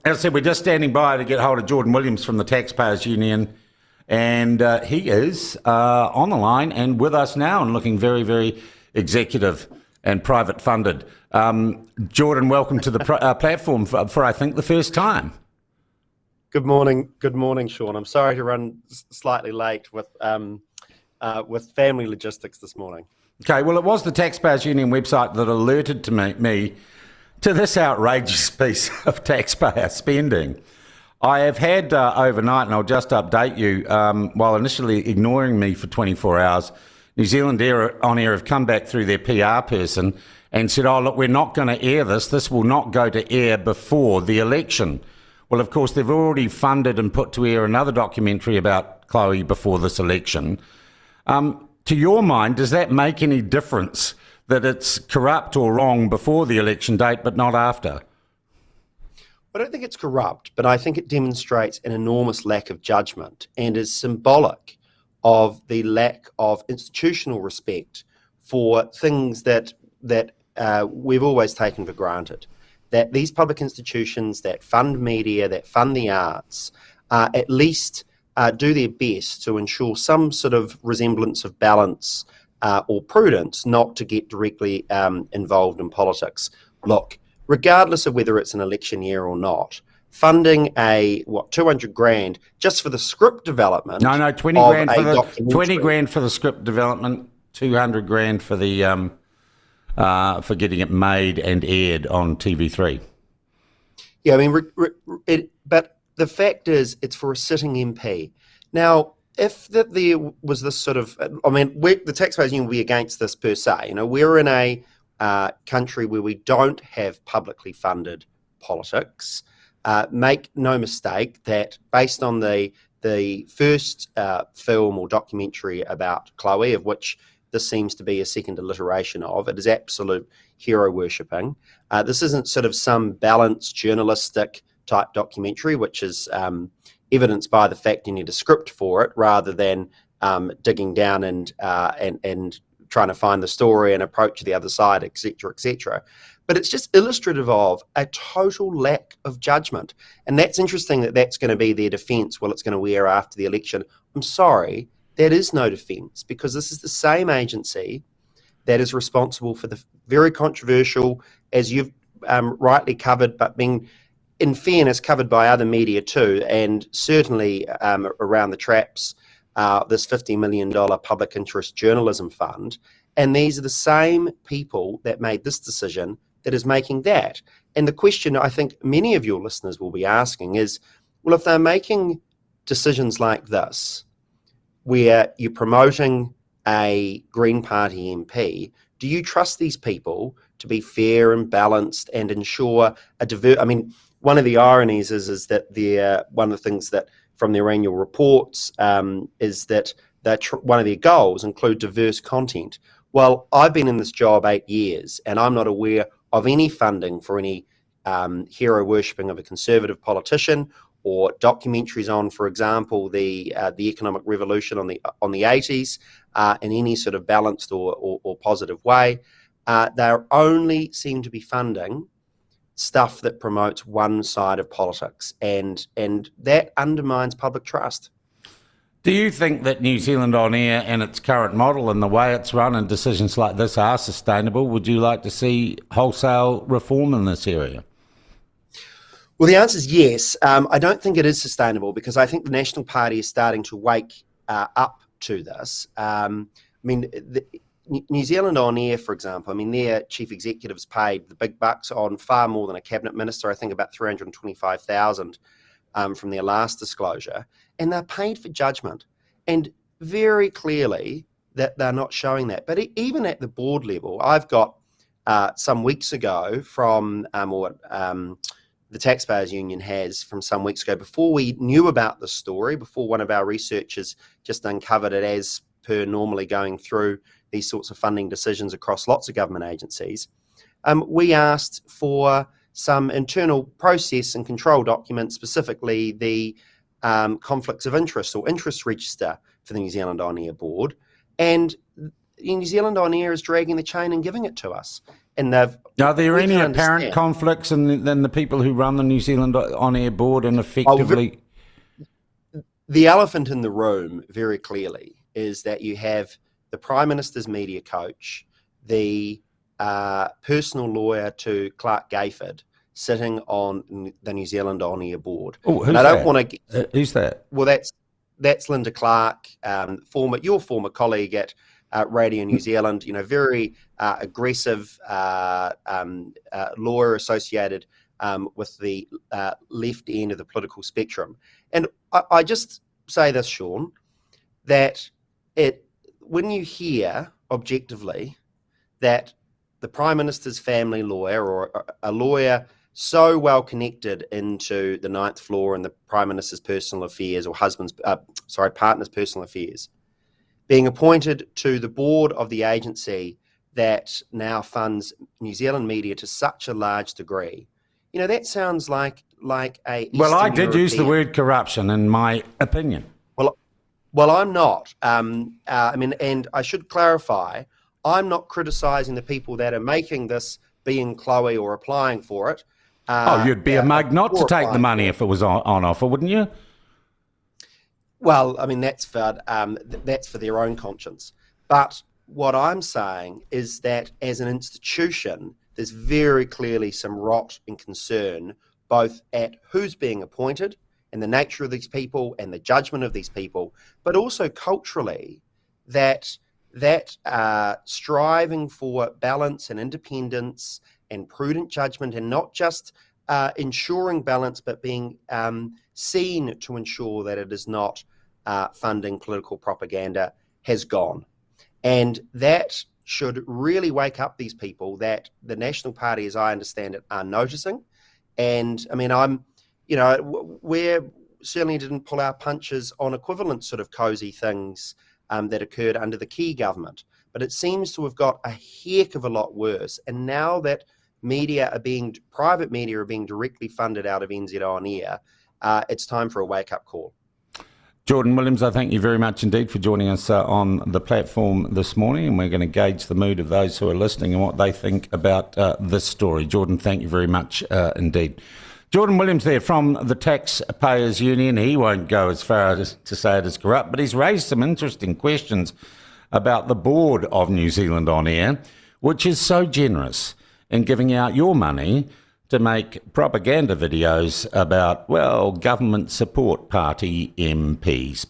As I said, we're just standing by to get hold of Jordan Williams from the Taxpayers Union, and he is on the line and with us now and looking very, very executive and private funded. Jordan, welcome to the platform for, I think, the first time. Good morning, Sean. I'm sorry to run slightly late with family logistics this morning. Okay, well, it was the Taxpayers Union website that alerted to me to this outrageous piece of taxpayer spending. I have had overnight, and I'll just update you, while initially ignoring me for 24 hours, New Zealand On Air have come back through their PR person and said, oh, look, we're not going to air this. This will not go to air before the election. Well, of course, they've already funded and put to air another documentary about Chloe before this election. To your mind, does that make any difference that it's corrupt or wrong before the election date but not after? I don't think it's corrupt, but I think it demonstrates an enormous lack of judgment and is symbolic of the lack of institutional respect for things that we've always taken for granted. That these public institutions that fund media, that fund the arts, at least do their best to ensure some sort of resemblance of balance or prudence, not to get directly involved in politics. Look, regardless of whether it's an election year or not, funding 200 grand just for the script development. No, 20 grand for the script development, 200 grand for the for getting it made and aired on TV3. Yeah, I mean, but the fact is, it's for a sitting MP. Now, if there was this sort of, the Taxpayers Union will be against this per se. You know, we're in a country where we don't have publicly funded politics. Make no mistake that based on the first film or documentary about Chloe, of which this seems to be a second alliteration of, it is absolute hero worshipping. This isn't sort of some balanced journalistic type documentary, which is evidenced by the fact you need a script for it, rather than digging down and trying to find the story and approach the other side, etc., etc. But it's just illustrative of a total lack of judgment. And that's interesting that that's going to be their defence. Well, it's going to air after the election. I'm sorry, that is no defence, because this is the same agency that is responsible for the very controversial, as you've rightly covered, but being, in fairness, covered by other media too, and certainly around the traps, this $50 million public interest journalism fund. And these are the same people that made this decision that is making that. And the question I think many of your listeners will be asking is, well, if they're making decisions like this, where you're promoting a Green Party MP, do you trust these people to be fair and balanced and ensure a diverse? I mean, one of the ironies is that one of the things that from their annual reports is that one of their goals include diverse content. Well, I've been in this job 8 years, and I'm not aware of any funding for any hero worshipping of a conservative politician, or documentaries on, for example, the economic revolution on the 80s in any sort of balanced or positive way. They only seem to be funding stuff that promotes one side of politics, and that undermines public trust. Do you think that New Zealand On Air and its current model and the way it's run and decisions like this are sustainable? Would you like to see wholesale reform in this area? Well, the answer is yes. I don't think it is sustainable, because I think the National Party is starting to wake up to this. New Zealand On Air, for example, their chief executives paid the big bucks on far more than a cabinet minister, I think about $325,000 from their last disclosure, and they're paid for judgment. And very clearly that they're not showing that. But even at the board level, I've got some weeks ago from the Taxpayers Union has from some weeks ago, before we knew about the story, before one of our researchers just uncovered it as per normally going through these sorts of funding decisions across lots of government agencies, we asked for some internal process and control documents, specifically the conflicts of interest or interest register for the New Zealand On Air board. And New Zealand On Air is dragging the chain and giving it to us. and they've. Are there we any can apparent understand. conflicts in then the people who run the New Zealand on-air board and Oh, effectively... the elephant in the room, very clearly, is that you have the Prime Minister's media coach, the personal lawyer to Clark Gayford, sitting on the New Zealand on-air board. Oh, who's and I don't that? want to. Who's that? Well, that's Linda Clark, your former colleague at Radio New Zealand. Very aggressive lawyer associated with the left end of the political spectrum. And I just say this, Sean, that when you hear objectively that the Prime Minister's family lawyer or a lawyer so well connected into the ninth floor and the Prime Minister's personal affairs or partner's personal affairs, being appointed to the board of the agency that now funds New Zealand media to such a large degree, that sounds like a. Well, I Eastern did use the European. word corruption in my opinion. Well, I'm not. And I should clarify, I'm not criticising the people that are making this, being Chloe or applying for it. You'd be a mug not to take the money if it was on offer, wouldn't you? Well, that's for their own conscience. But what I'm saying is that as an institution, there's very clearly some rot and concern, both at who's being appointed and the nature of these people and the judgment of these people, but also culturally that striving for balance and independence and prudent judgment, and not just ensuring balance, but being seen to ensure that it is not funding political propaganda, has gone. And that should really wake up these people that the National Party, as I understand it, are noticing. And we certainly didn't pull our punches on equivalent sort of cosy things that occurred under the Key government. But it seems to have got a heck of a lot worse. And now that private media are being directly funded out of NZ On Air, it's time for a wake-up call. Jordan Williams, I thank you very much indeed for joining us on the platform this morning, and we're going to gauge the mood of those who are listening and what they think about this story. Jordan, thank you very much indeed. Jordan Williams there from the Taxpayers Union. He won't go as far as to say it is corrupt, but he's raised some interesting questions about the board of New Zealand On Air, which is so generous in giving out your money to make propaganda videos about, government support party MPs.